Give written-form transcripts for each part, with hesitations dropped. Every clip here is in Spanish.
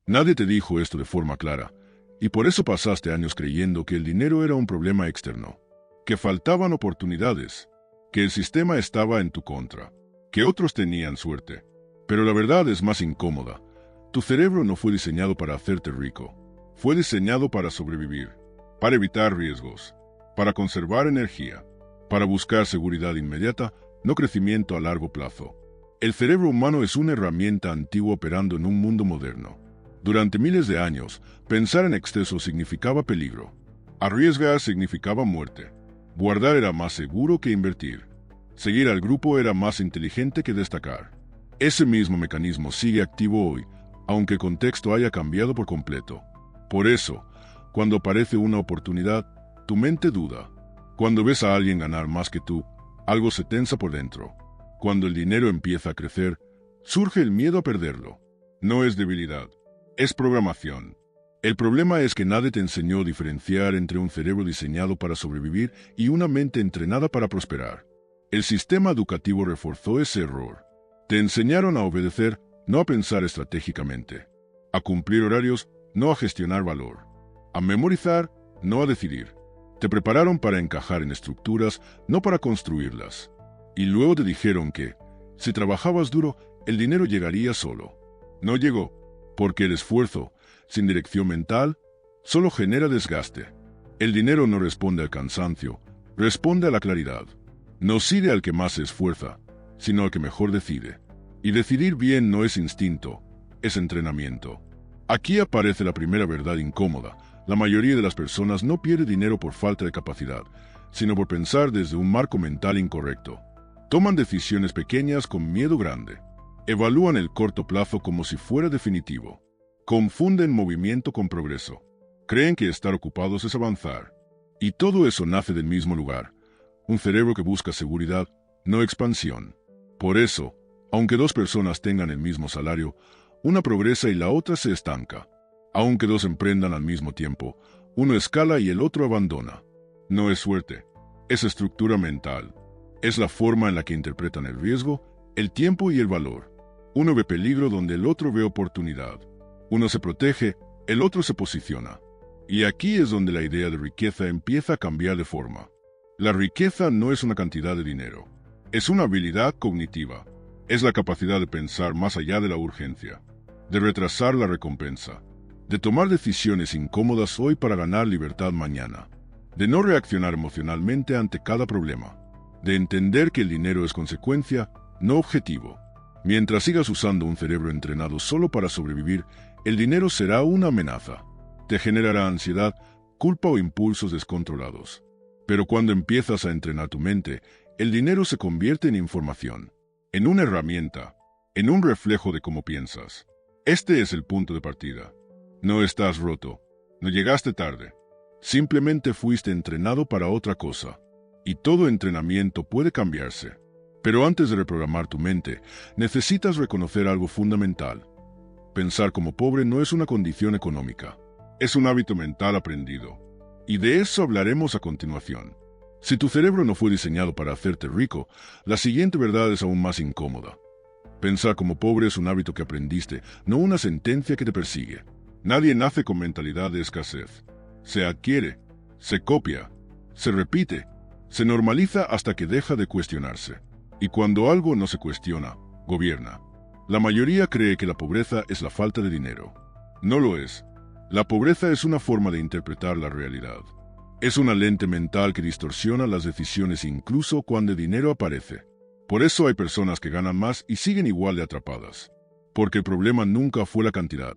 Nadie te dijo esto de forma clara, y por eso pasaste años creyendo que el dinero era un problema externo, que faltaban oportunidades, que el sistema estaba en tu contra, que otros tenían suerte. Pero la verdad es más incómoda. Tu cerebro no fue diseñado para hacerte rico. Fue diseñado para sobrevivir, para evitar riesgos, para conservar energía, para buscar seguridad inmediata, no crecimiento a largo plazo. El cerebro humano es una herramienta antigua operando en un mundo moderno. Durante miles de años, pensar en exceso significaba peligro. Arriesgar significaba muerte. Guardar era más seguro que invertir. Seguir al grupo era más inteligente que destacar. Ese mismo mecanismo sigue activo hoy, aunque el contexto haya cambiado por completo. Por eso, cuando aparece una oportunidad, tu mente duda. Cuando ves a alguien ganar más que tú, algo se tensa por dentro. Cuando el dinero empieza a crecer, surge el miedo a perderlo. No es debilidad, es programación. El problema es que nadie te enseñó a diferenciar entre un cerebro diseñado para sobrevivir y una mente entrenada para prosperar. El sistema educativo reforzó ese error. Te enseñaron a obedecer, no a pensar estratégicamente. A cumplir horarios, no a gestionar valor. A memorizar, no a decidir. Te prepararon para encajar en estructuras, no para construirlas. Y luego te dijeron que, si trabajabas duro, el dinero llegaría solo. No llegó, porque el esfuerzo, sin dirección mental, solo genera desgaste. El dinero no responde al cansancio, responde a la claridad. No sigue al que más se esfuerza, sino al que mejor decide. Y decidir bien no es instinto, es entrenamiento. Aquí aparece la primera verdad incómoda. La mayoría de las personas no pierde dinero por falta de capacidad, sino por pensar desde un marco mental incorrecto. Toman decisiones pequeñas con miedo grande. Evalúan el corto plazo como si fuera definitivo. Confunden movimiento con progreso. Creen que estar ocupados es avanzar. Y todo eso nace del mismo lugar. Un cerebro que busca seguridad, no expansión. Por eso, aunque dos personas tengan el mismo salario, una progresa y la otra se estanca. Aunque dos emprendan al mismo tiempo, uno escala y el otro abandona. No es suerte, es estructura mental. Es la forma en la que interpretan el riesgo, el tiempo y el valor. Uno ve peligro donde el otro ve oportunidad. Uno se protege, el otro se posiciona. Y aquí es donde la idea de riqueza empieza a cambiar de forma. La riqueza no es una cantidad de dinero. Es una habilidad cognitiva. Es la capacidad de pensar más allá de la urgencia, de retrasar la recompensa, de tomar decisiones incómodas hoy para ganar libertad mañana, de no reaccionar emocionalmente ante cada problema, de entender que el dinero es consecuencia, no objetivo. Mientras sigas usando un cerebro entrenado solo para sobrevivir, el dinero será una amenaza. Te generará ansiedad, culpa o impulsos descontrolados. Pero cuando empiezas a entrenar tu mente, el dinero se convierte en información, en una herramienta, en un reflejo de cómo piensas. Este es el punto de partida. No estás roto, no llegaste tarde. Simplemente fuiste entrenado para otra cosa. Y todo entrenamiento puede cambiarse. Pero antes de reprogramar tu mente, necesitas reconocer algo fundamental. Pensar como pobre no es una condición económica. Es un hábito mental aprendido. Y de eso hablaremos a continuación. Si tu cerebro no fue diseñado para hacerte rico, la siguiente verdad es aún más incómoda. Pensar como pobre es un hábito que aprendiste, no una sentencia que te persigue. Nadie nace con mentalidad de escasez. Se adquiere, se copia, se repite, se normaliza hasta que deja de cuestionarse. Y cuando algo no se cuestiona, gobierna. La mayoría cree que la pobreza es la falta de dinero. No lo es. La pobreza es una forma de interpretar la realidad. Es una lente mental que distorsiona las decisiones incluso cuando el dinero aparece. Por eso hay personas que ganan más y siguen igual de atrapadas. Porque el problema nunca fue la cantidad,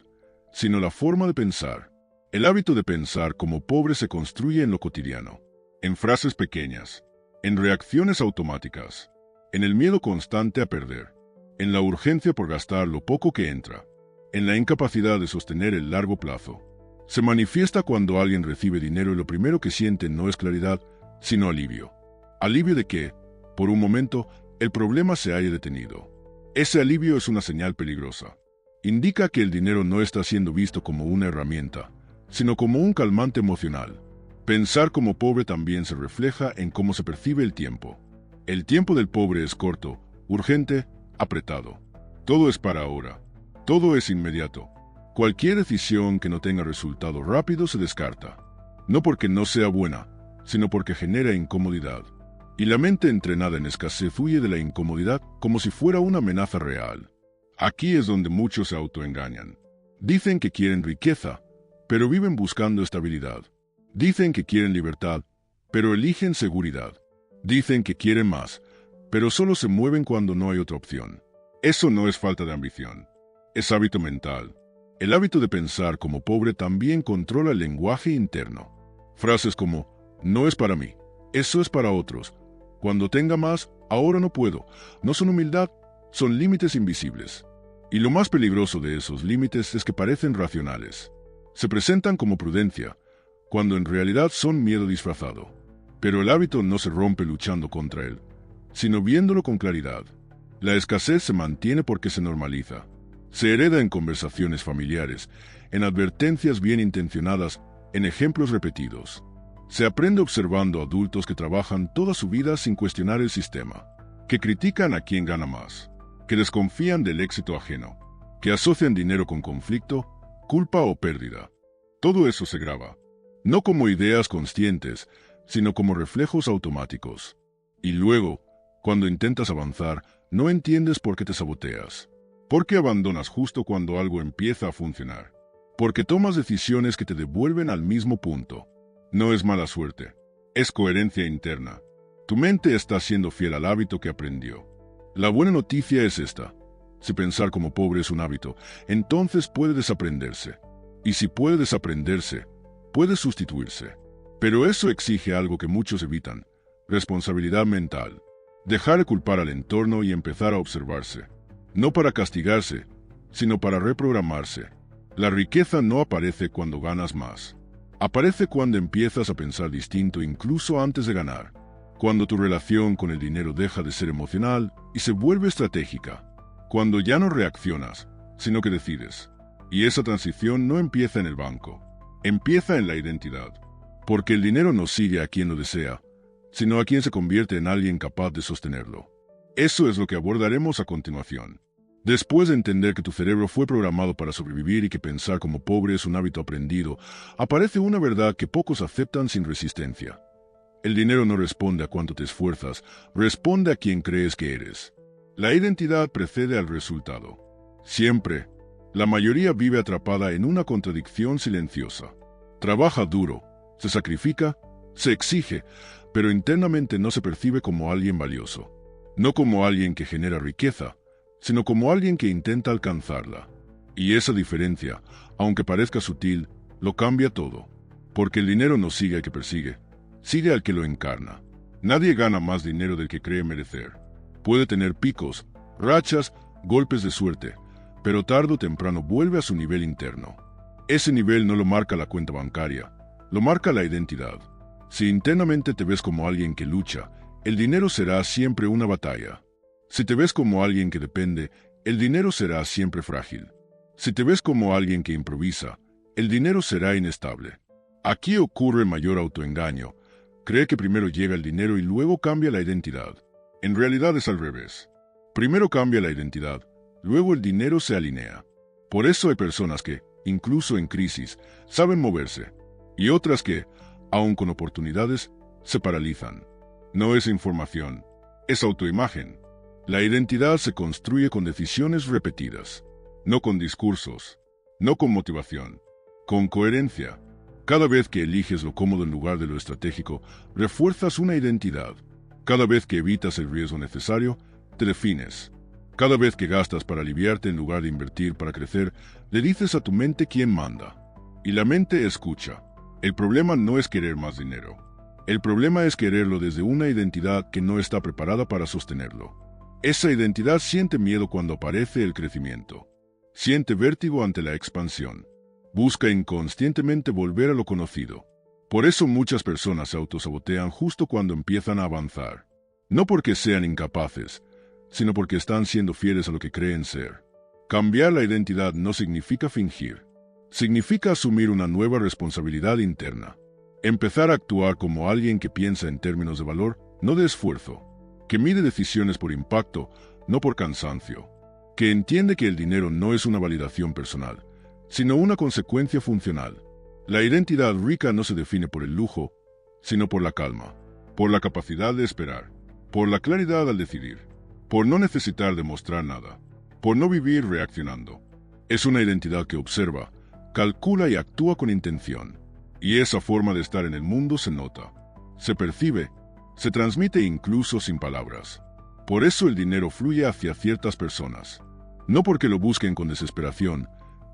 sino la forma de pensar. El hábito de pensar como pobre se construye en lo cotidiano, en frases pequeñas, en reacciones automáticas, en el miedo constante a perder, en la urgencia por gastar lo poco que entra, en la incapacidad de sostener el largo plazo. Se manifiesta cuando alguien recibe dinero y lo primero que siente no es claridad, sino alivio. Alivio de que, por un momento, el problema se haya detenido. Ese alivio es una señal peligrosa. Indica que el dinero no está siendo visto como una herramienta, sino como un calmante emocional. Pensar como pobre también se refleja en cómo se percibe el tiempo. El tiempo del pobre es corto, urgente, apretado. Todo es para ahora. Todo es inmediato. Cualquier decisión que no tenga resultado rápido se descarta. No porque no sea buena, sino porque genera incomodidad. Y la mente entrenada en escasez huye de la incomodidad como si fuera una amenaza real. Aquí es donde muchos se autoengañan. Dicen que quieren riqueza, pero viven buscando estabilidad. Dicen que quieren libertad, pero eligen seguridad. Dicen que quieren más, pero solo se mueven cuando no hay otra opción. Eso no es falta de ambición, es hábito mental. El hábito de pensar como pobre también controla el lenguaje interno. Frases como, no es para mí, eso es para otros. Cuando tenga más, ahora no puedo. No son humildad, son límites invisibles. Y lo más peligroso de esos límites es que parecen racionales. Se presentan como prudencia, cuando en realidad son miedo disfrazado. Pero el hábito no se rompe luchando contra él, sino viéndolo con claridad. La escasez se mantiene porque se normaliza. Se hereda en conversaciones familiares, en advertencias bien intencionadas, en ejemplos repetidos. Se aprende observando adultos que trabajan toda su vida sin cuestionar el sistema, que critican a quien gana más, que desconfían del éxito ajeno, que asocian dinero con conflicto, culpa o pérdida. Todo eso se graba, no como ideas conscientes, sino como reflejos automáticos. Y luego, cuando intentas avanzar, no entiendes por qué te saboteas. ¿Por qué abandonas justo cuando algo empieza a funcionar? Porque tomas decisiones que te devuelven al mismo punto. No es mala suerte, es coherencia interna. Tu mente está siendo fiel al hábito que aprendió. La buena noticia es esta. Si pensar como pobre es un hábito, entonces puede desaprenderse. Y si puede desaprenderse, puede sustituirse. Pero eso exige algo que muchos evitan: responsabilidad mental. Dejar de culpar al entorno y empezar a observarse. No para castigarse, sino para reprogramarse. La riqueza no aparece cuando ganas más. Aparece cuando empiezas a pensar distinto incluso antes de ganar. Cuando tu relación con el dinero deja de ser emocional y se vuelve estratégica. Cuando ya no reaccionas, sino que decides. Y esa transición no empieza en el banco. Empieza en la identidad. Porque el dinero no sigue a quien lo desea, sino a quien se convierte en alguien capaz de sostenerlo. Eso es lo que abordaremos a continuación. Después de entender que tu cerebro fue programado para sobrevivir y que pensar como pobre es un hábito aprendido, aparece una verdad que pocos aceptan sin resistencia. El dinero no responde a cuánto te esfuerzas, responde a quién crees que eres. La identidad precede al resultado. Siempre, la mayoría vive atrapada en una contradicción silenciosa. Trabaja duro, se sacrifica, se exige, pero internamente no se percibe como alguien valioso. No como alguien que genera riqueza, sino como alguien que intenta alcanzarla. Y esa diferencia, aunque parezca sutil, lo cambia todo. Porque el dinero no sigue al que persigue, sigue al que lo encarna. Nadie gana más dinero del que cree merecer. Puede tener picos, rachas, golpes de suerte, pero tarde o temprano vuelve a su nivel interno. Ese nivel no lo marca la cuenta bancaria, lo marca la identidad. Si internamente te ves como alguien que lucha, el dinero será siempre una batalla. Si te ves como alguien que depende, el dinero será siempre frágil. Si te ves como alguien que improvisa, el dinero será inestable. Aquí ocurre el mayor autoengaño. Cree que primero llega el dinero y luego cambia la identidad. En realidad es al revés. Primero cambia la identidad, luego el dinero se alinea. Por eso hay personas que, incluso en crisis, saben moverse, y otras que, aun con oportunidades, se paralizan. No es información, es autoimagen. La identidad se construye con decisiones repetidas, no con discursos, no con motivación, con coherencia. Cada vez que eliges lo cómodo en lugar de lo estratégico, refuerzas una identidad. Cada vez que evitas el riesgo necesario, te defines. Cada vez que gastas para aliviarte en lugar de invertir para crecer, le dices a tu mente quién manda. Y la mente escucha. El problema no es querer más dinero. El problema es quererlo desde una identidad que no está preparada para sostenerlo. Esa identidad siente miedo cuando aparece el crecimiento. Siente vértigo ante la expansión. Busca inconscientemente volver a lo conocido. Por eso muchas personas se autosabotean justo cuando empiezan a avanzar. No porque sean incapaces, sino porque están siendo fieles a lo que creen ser. Cambiar la identidad no significa fingir. Significa asumir una nueva responsabilidad interna. Empezar a actuar como alguien que piensa en términos de valor, no de esfuerzo. Que mide decisiones por impacto, no por cansancio. Que entiende que el dinero no es una validación personal, sino una consecuencia funcional. La identidad rica no se define por el lujo, sino por la calma, por la capacidad de esperar, por la claridad al decidir, por no necesitar demostrar nada, por no vivir reaccionando. Es una identidad que observa, calcula y actúa con intención. Y esa forma de estar en el mundo se nota, se percibe, se transmite incluso sin palabras. Por eso el dinero fluye hacia ciertas personas. No porque lo busquen con desesperación,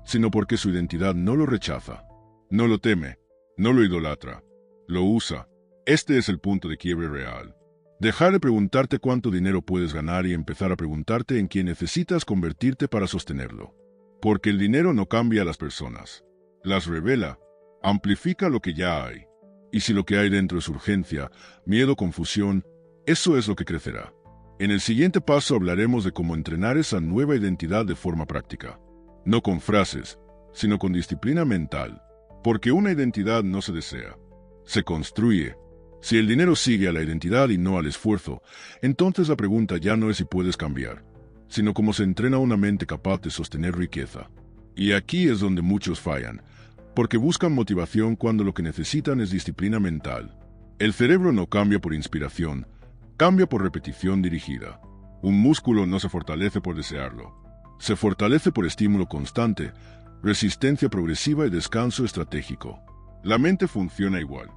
sino porque su identidad no lo rechaza, no lo teme, no lo idolatra, lo usa. Este es el punto de quiebre real. Dejar de preguntarte cuánto dinero puedes ganar y empezar a preguntarte en quién necesitas convertirte para sostenerlo. Porque el dinero no cambia a las personas, las revela, amplifica lo que ya hay. Y si lo que hay dentro es urgencia, miedo, confusión, eso es lo que crecerá. En el siguiente paso hablaremos de cómo entrenar esa nueva identidad de forma práctica. No con frases, sino con disciplina mental. Porque una identidad no se desea, se construye. Si el dinero sigue a la identidad y no al esfuerzo, entonces la pregunta ya no es si puedes cambiar, sino cómo se entrena una mente capaz de sostener riqueza. Y aquí es donde muchos fallan, porque buscan motivación cuando lo que necesitan es disciplina mental. El cerebro no cambia por inspiración, cambia por repetición dirigida. Un músculo no se fortalece por desearlo, se fortalece por estímulo constante, resistencia progresiva y descanso estratégico. La mente funciona igual.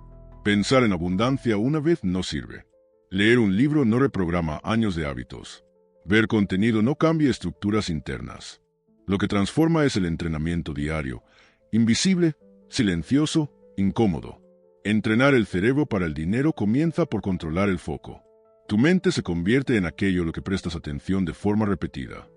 Pensar en abundancia una vez no sirve. Leer un libro no reprograma años de hábitos. Ver contenido no cambia estructuras internas. Lo que transforma es el entrenamiento diario, invisible, silencioso, incómodo. Entrenar el cerebro para el dinero comienza por controlar el foco. Tu mente se convierte en aquello a lo que prestas atención de forma repetida.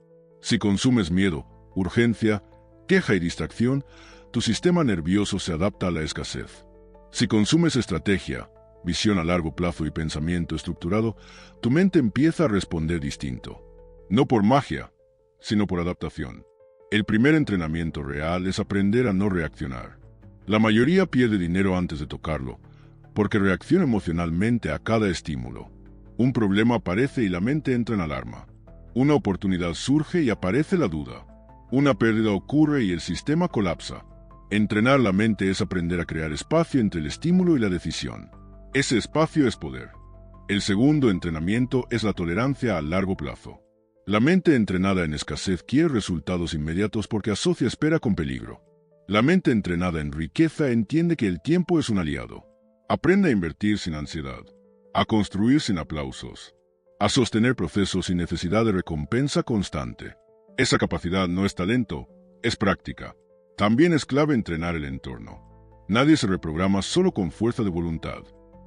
Si consumes miedo, urgencia, queja y distracción, tu sistema nervioso se adapta a la escasez. Si consumes estrategia, visión a largo plazo y pensamiento estructurado, tu mente empieza a responder distinto. No por magia, sino por adaptación. El primer entrenamiento real es aprender a no reaccionar. La mayoría pierde dinero antes de tocarlo, porque reacciona emocionalmente a cada estímulo. Un problema aparece y la mente entra en alarma. Una oportunidad surge y aparece la duda. Una pérdida ocurre y el sistema colapsa. Entrenar la mente es aprender a crear espacio entre el estímulo y la decisión. Ese espacio es poder. El segundo entrenamiento es la tolerancia a largo plazo. La mente entrenada en escasez quiere resultados inmediatos porque asocia espera con peligro. La mente entrenada en riqueza entiende que el tiempo es un aliado. Aprende a invertir sin ansiedad, a construir sin aplausos, a sostener procesos sin necesidad de recompensa constante. Esa capacidad no es talento, es práctica. También es clave entrenar el entorno. Nadie se reprograma solo con fuerza de voluntad.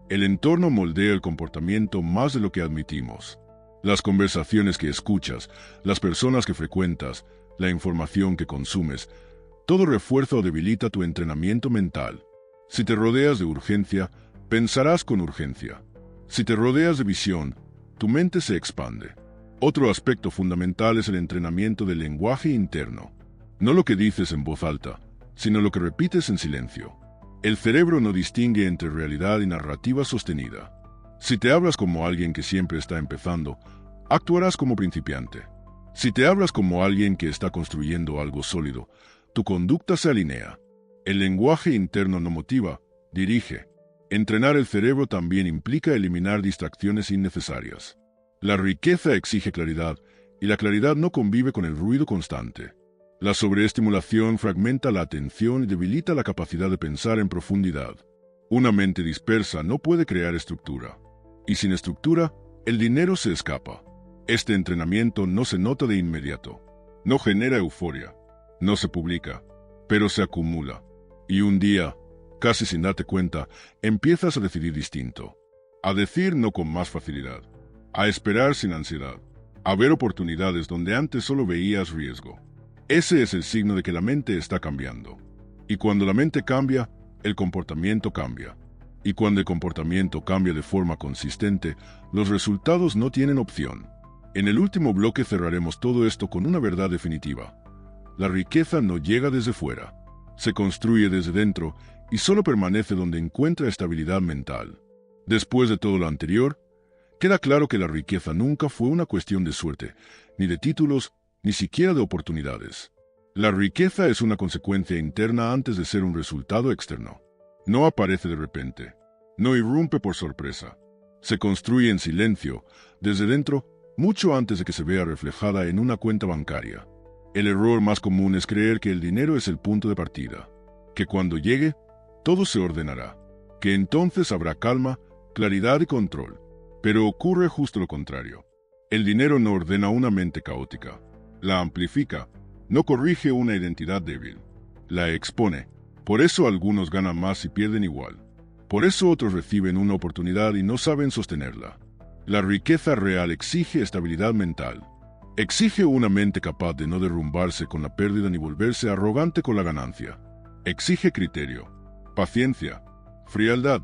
El entorno moldea el comportamiento más de lo que admitimos. Las conversaciones que escuchas, las personas que frecuentas, la información que consumes, todo refuerza o debilita tu entrenamiento mental. Si te rodeas de urgencia, pensarás con urgencia. Si te rodeas de visión, tu mente se expande. Otro aspecto fundamental es el entrenamiento del lenguaje interno. No lo que dices en voz alta, sino lo que repites en silencio. El cerebro no distingue entre realidad y narrativa sostenida. Si te hablas como alguien que siempre está empezando, actuarás como principiante. Si te hablas como alguien que está construyendo algo sólido, tu conducta se alinea. El lenguaje interno no motiva, dirige. Entrenar el cerebro también implica eliminar distracciones innecesarias. La riqueza exige claridad, y la claridad no convive con el ruido constante. La sobreestimulación fragmenta la atención y debilita la capacidad de pensar en profundidad. Una mente dispersa no puede crear estructura. Y sin estructura, el dinero se escapa. Este entrenamiento no se nota de inmediato. No genera euforia. No se publica. Pero se acumula. Y un día, casi sin darte cuenta, empiezas a decidir distinto. A decir no con más facilidad. A esperar sin ansiedad. A ver oportunidades donde antes solo veías riesgo. Ese es el signo de que la mente está cambiando. Y cuando la mente cambia, el comportamiento cambia. Y cuando el comportamiento cambia de forma consistente, los resultados no tienen opción. En el último bloque cerraremos todo esto con una verdad definitiva. La riqueza no llega desde fuera. Se construye desde dentro y solo permanece donde encuentra estabilidad mental. Después de todo lo anterior, queda claro que la riqueza nunca fue una cuestión de suerte, ni de títulos, ni siquiera de oportunidades. La riqueza es una consecuencia interna antes de ser un resultado externo. No aparece de repente. No irrumpe por sorpresa. Se construye en silencio, desde dentro, mucho antes de que se vea reflejada en una cuenta bancaria. El error más común es creer que el dinero es el punto de partida, que cuando llegue, todo se ordenará, que entonces habrá calma, claridad y control. Pero ocurre justo lo contrario. El dinero no ordena una mente caótica, la amplifica, no corrige una identidad débil, la expone. Por eso algunos ganan más y pierden igual. Por eso otros reciben una oportunidad y no saben sostenerla. La riqueza real exige estabilidad mental. Exige una mente capaz de no derrumbarse con la pérdida ni volverse arrogante con la ganancia. Exige criterio, paciencia, frialdad,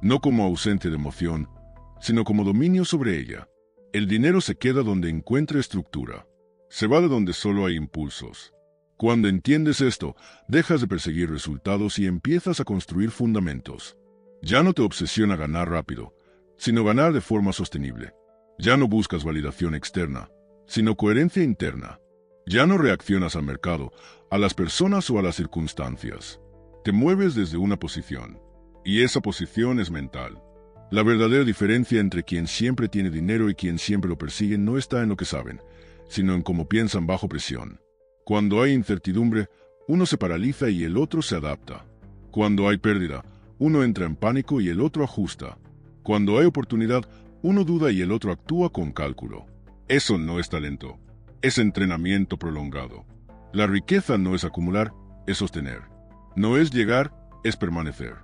no como ausencia de emoción, sino como dominio sobre ella. El dinero se queda donde encuentra estructura. Se va de donde solo hay impulsos. Cuando entiendes esto, dejas de perseguir resultados y empiezas a construir fundamentos. Ya no te obsesiona ganar rápido, sino ganar de forma sostenible. Ya no buscas validación externa, sino coherencia interna. Ya no reaccionas al mercado, a las personas o a las circunstancias. Te mueves desde una posición, y esa posición es mental. La verdadera diferencia entre quien siempre tiene dinero y quien siempre lo persigue no está en lo que saben, sino en cómo piensan bajo presión. Cuando hay incertidumbre, uno se paraliza y el otro se adapta. Cuando hay pérdida, uno entra en pánico y el otro ajusta. Cuando hay oportunidad, uno duda y el otro actúa con cálculo. Eso no es talento, es entrenamiento prolongado. La riqueza no es acumular, es sostener. No es llegar, es permanecer.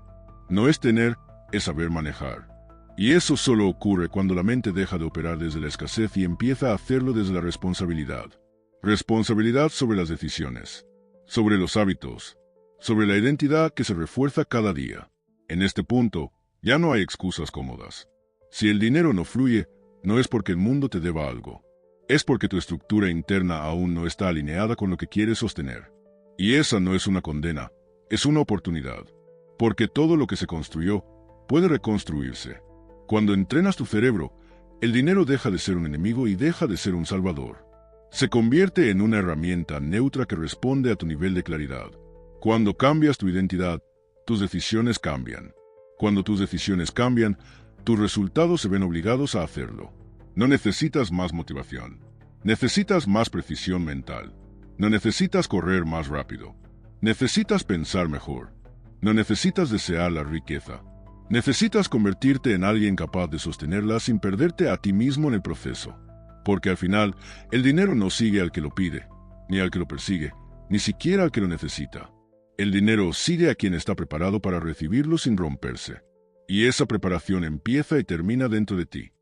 No es tener, es saber manejar. Y eso solo ocurre cuando la mente deja de operar desde la escasez y empieza a hacerlo desde la responsabilidad. Responsabilidad sobre las decisiones, sobre los hábitos, sobre la identidad que se refuerza cada día. En este punto, ya no hay excusas cómodas. Si el dinero no fluye, no es porque el mundo te deba algo. Es porque tu estructura interna aún no está alineada con lo que quieres sostener. Y esa no es una condena, es una oportunidad. Porque todo lo que se construyó puede reconstruirse. Cuando entrenas tu cerebro, el dinero deja de ser un enemigo y deja de ser un salvador. Se convierte en una herramienta neutra que responde a tu nivel de claridad. Cuando cambias tu identidad, tus decisiones cambian. Cuando tus decisiones cambian, tus resultados se ven obligados a hacerlo. No necesitas más motivación. Necesitas más precisión mental. No necesitas correr más rápido. Necesitas pensar mejor. No necesitas desear la riqueza. Necesitas convertirte en alguien capaz de sostenerla sin perderte a ti mismo en el proceso. Porque al final, el dinero no sigue al que lo pide, ni al que lo persigue, ni siquiera al que lo necesita. El dinero sigue a quien está preparado para recibirlo sin romperse. Y esa preparación empieza y termina dentro de ti.